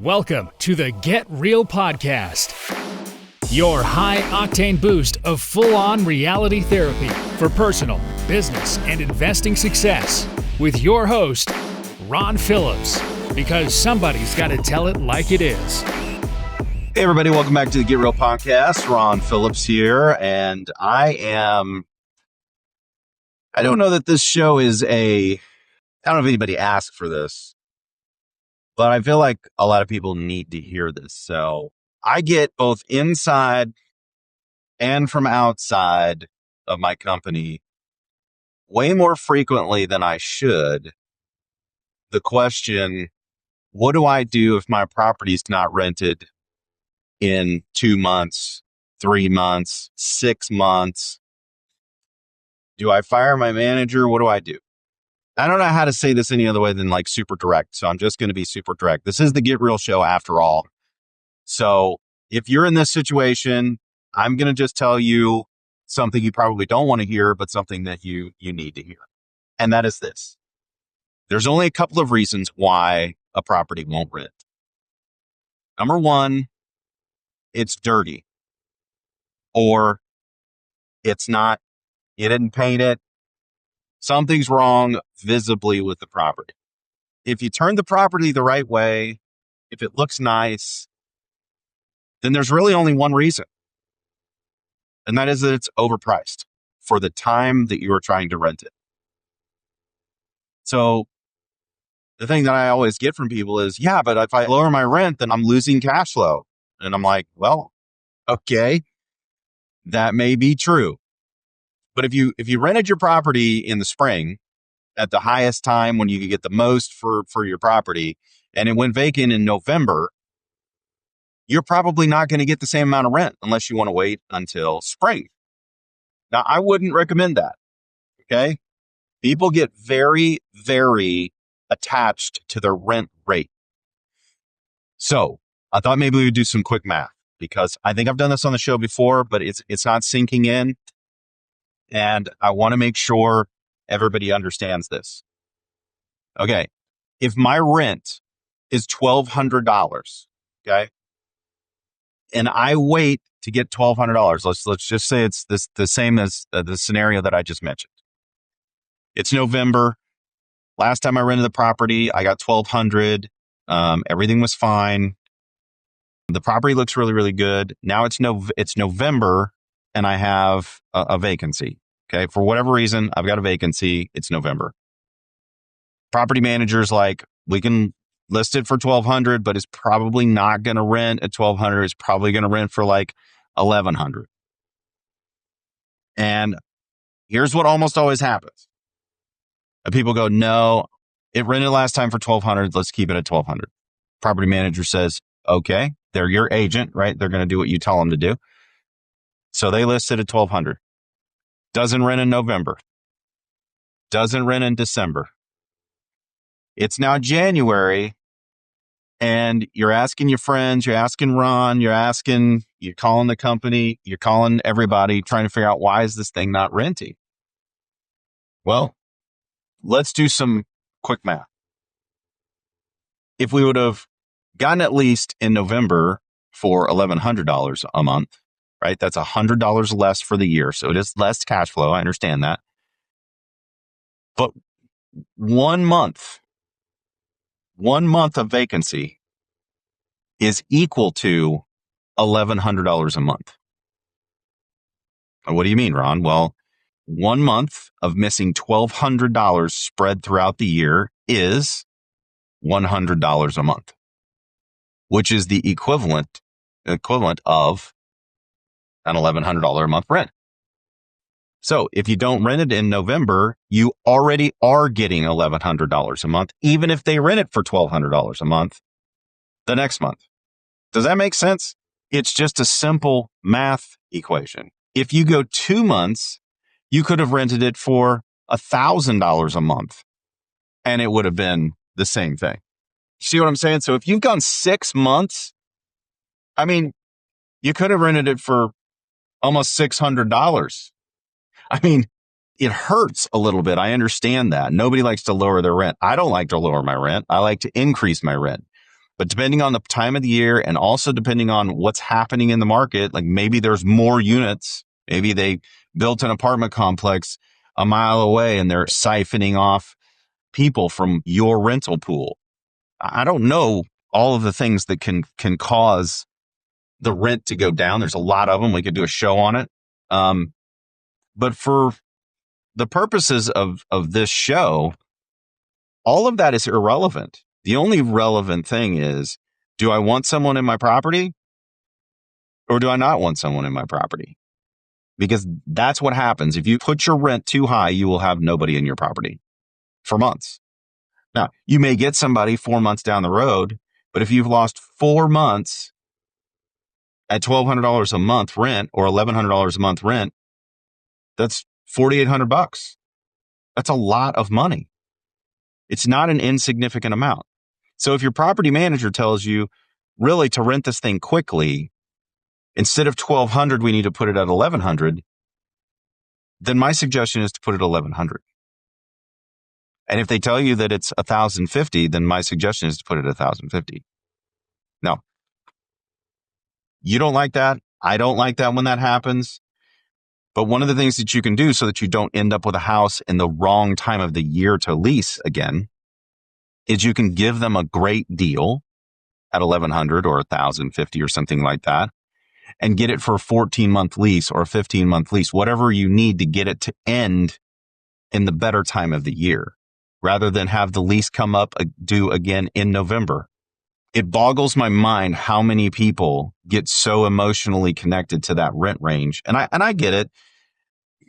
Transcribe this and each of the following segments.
Welcome to the Get Real Podcast, your high-octane boost of full-on reality therapy for personal, business, and investing success with your host, Ron Phillips, because somebody's got to tell it like it is. Hey, everybody. Welcome back to the Get Real Podcast. Ron Phillips here, and I don't know that this show is I don't know if anybody asked for this, but I feel like a lot of people need to hear this. So I get both inside and from outside of my company way more frequently than I should the question, what do I do if my property's not rented in 2 months, 3 months, 6 months? Do I fire my manager? What do I do? I don't know how to say this any other way than like super direct. So I'm just going to be super direct. This is the Get Real show after all. So if you're in this situation, I'm going to just tell you something you probably don't want to hear, but something that you need to hear. And that is this. There's only a couple of reasons why a property won't rent. Number one, it's dirty, or it's not, you didn't paint it. Something's wrong visibly with the property. If you turn the property the right way, if it looks nice, then there's really only one reason. And that is that it's overpriced for the time that you are trying to rent it. So the thing that I always get from people is, yeah, but if I lower my rent, then I'm losing cash flow. And I'm like, well, okay, that may be true. But if you rented your property in the spring at the highest time when you could get the most for your property, and it went vacant in November, you're probably not going to get the same amount of rent unless you want to wait until spring. Now, I wouldn't recommend that. Okay. People get very, very attached to their rent rate. So I thought maybe we would do some quick math, because I think I've done this on the show before, but it's not sinking in. And I want to make sure everybody understands this. Okay. If my rent is $1,200, okay, and I wait to get $1,200, let's just say it's the same as the scenario that I just mentioned. It's November. Last time I rented the property, I got $1,200. Everything was fine. The property looks really, really good. Now it's November, and I have a vacancy. Okay. For whatever reason, I've got a vacancy. It's November. Property manager's like, we can list it for $1,200, but it's probably not going to rent at $1,200. It's probably going to rent for like $1,100. And here's what almost always happens. And people go, no, it rented last time for $1,200. Let's keep it at $1,200. Property manager says, okay, they're your agent, right? They're going to do what you tell them to do. So they list it at $1,200. Doesn't rent in November. Doesn't rent in December. It's now January, and you're asking your friends, you're asking Ron, you're calling the company, you're calling everybody, trying to figure out, why is this thing not renting? Well, let's do some quick math. If we would have gotten at least in November for $1,100 a month, right? That's $100 less for the year. So it is less cash flow. I understand that. But 1 month of vacancy is equal to $1,100 a month. What do you mean, Ron? Well, 1 month of missing $1,200 spread throughout the year is $100 a month, which is the equivalent of an $1,100 a month rent. So if you don't rent it in November, you already are getting $1,100 a month, even if they rent it for $1,200 a month the next month. Does that make sense? It's just a simple math equation. If you go 2 months, you could have rented it for $1,000 a month, and it would have been the same thing. See what I'm saying? So if you've gone 6 months, I mean, you could have rented it for almost $600. I mean, it hurts a little bit. I understand that. Nobody likes to lower their rent. I don't like to lower my rent. I like to increase my rent. But depending on the time of the year and also depending on what's happening in the market, like maybe there's more units. Maybe they built an apartment complex a mile away and they're siphoning off people from your rental pool. I don't know all of the things that can cause the rent to go down. There's a lot of them. We could do a show on it. But for the purposes of this show, all of that is irrelevant. The only relevant thing is, do I want someone in my property or do I not want someone in my property? Because that's what happens. If you put your rent too high, you will have nobody in your property for months. Now, you may get somebody 4 months down the road, but if you've lost 4 months at $1,200 a month rent or $1,100 a month rent, that's $4,800. That's a lot of money. It's not an insignificant amount. So if your property manager tells you really to rent this thing quickly, instead of $1,200, we need to put it at $1,100, then my suggestion is to put it at $1,100. And if they tell you that it's $1,050, then my suggestion is to put it at $1,050. Now, you don't like that. I don't like that when that happens. But one of the things that you can do so that you don't end up with a house in the wrong time of the year to lease again is you can give them a great deal at $1,100 or $1,050 or something like that and get it for a 14-month lease or a 15-month lease, whatever you need to get it to end in the better time of the year, rather than have the lease come up due again in November. It boggles my mind how many people get so emotionally connected to that rent range. And I get it.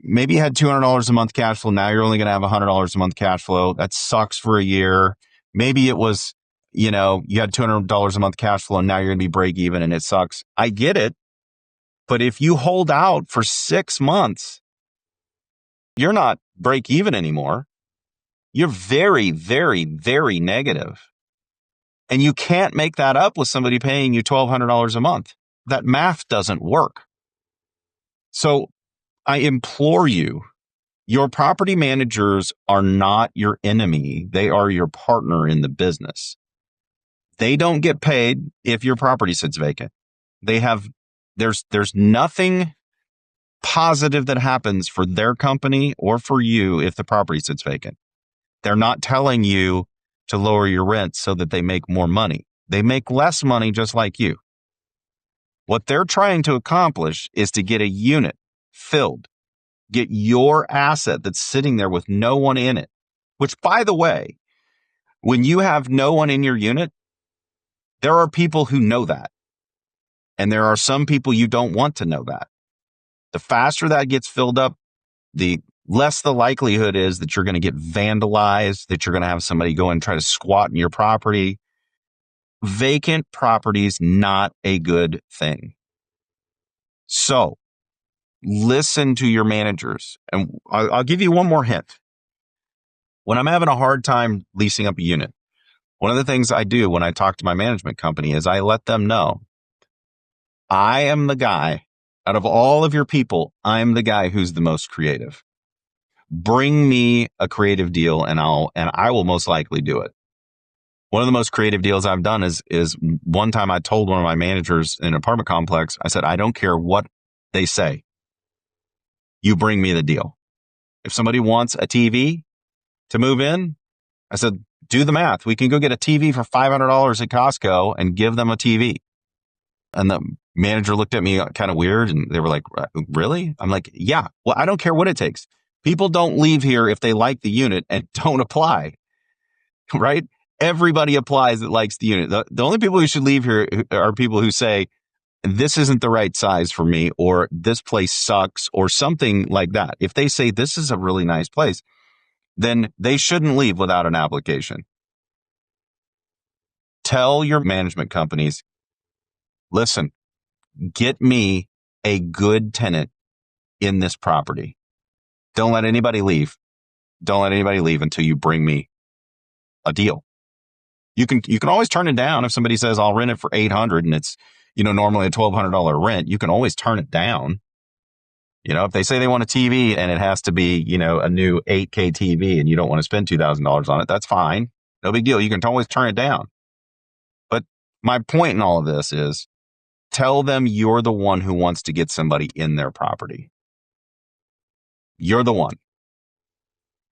Maybe you had $200 a month cash flow. Now you're only going to have $100 a month cash flow. That sucks for a year. Maybe it was, you had $200 a month cash flow and now you're going to be break even and it sucks. I get it. But if you hold out for 6 months, you're not break even anymore. You're very, very, very negative. And you can't make that up with somebody paying you $1,200 a month. That math doesn't work. So I implore you, your property managers are not your enemy. They are your partner in the business. They don't get paid if your property sits vacant. There's nothing positive that happens for their company or for you if the property sits vacant. They're not telling you to lower your rent so that they make more money. They make less money just like you. What they're trying to accomplish is to get a unit filled, get your asset that's sitting there with no one in it, which, by the way, when you have no one in your unit, there are people who know that. And there are some people you don't want to know that. The faster that gets filled up, the less the likelihood is that you're going to get vandalized, that you're going to have somebody go and try to squat in your property. Vacant properties, not a good thing. So listen to your managers. And I'll give you one more hint. When I'm having a hard time leasing up a unit, one of the things I do when I talk to my management company is I let them know I am the guy, out of all of your people, I'm the guy who's the most creative. Bring me a creative deal and I will most likely do it. One of the most creative deals I've done is one time I told one of my managers in an apartment complex, I said, I don't care what they say. You bring me the deal. If somebody wants a TV to move in, I said, do the math. We can go get a TV for $500 at Costco and give them a TV. And the manager looked at me kind of weird and they were like, really? I'm like, yeah, well, I don't care what it takes. People don't leave here if they like the unit and don't apply, right? Everybody applies that likes the unit. The only people who should leave here are people who say, this isn't the right size for me, or this place sucks, or something like that. If they say this is a really nice place, then they shouldn't leave without an application. Tell your management companies, listen, get me a good tenant in this property. Don't let anybody leave. Don't let anybody leave until you bring me a deal. You can always turn it down if somebody says I'll rent it for $800 and it's, normally a $1,200 rent. You can always turn it down. If they say they want a TV and it has to be, a new 8K TV and you don't want to spend $2,000 on it, that's fine. No big deal. You can always turn it down. But My point in all of this is tell them you're the one who wants to get somebody in their property. You're the one.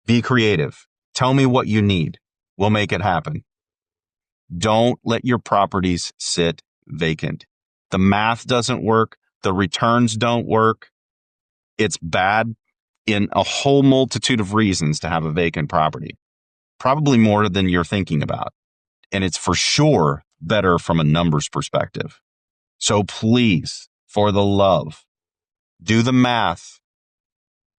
Be creative. Tell me what you need. We'll make it happen. Don't let your properties sit vacant. The math doesn't work. The returns don't work. It's bad in a whole multitude of reasons to have a vacant property, probably more than you're thinking about. And it's for sure better from a numbers perspective. So please, for the love, do the math.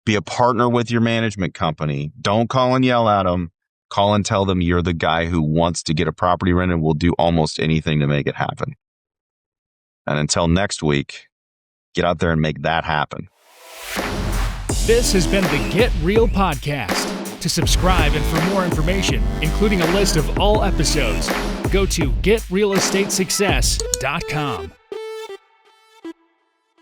Be a partner with your management company. Don't call and yell at them. Call and tell them you're the guy who wants to get a property rented and will do almost anything to make it happen. And until next week, get out there and make that happen. This has been the Get Real Podcast. To subscribe and for more information, including a list of all episodes, go to getrealestatesuccess.com.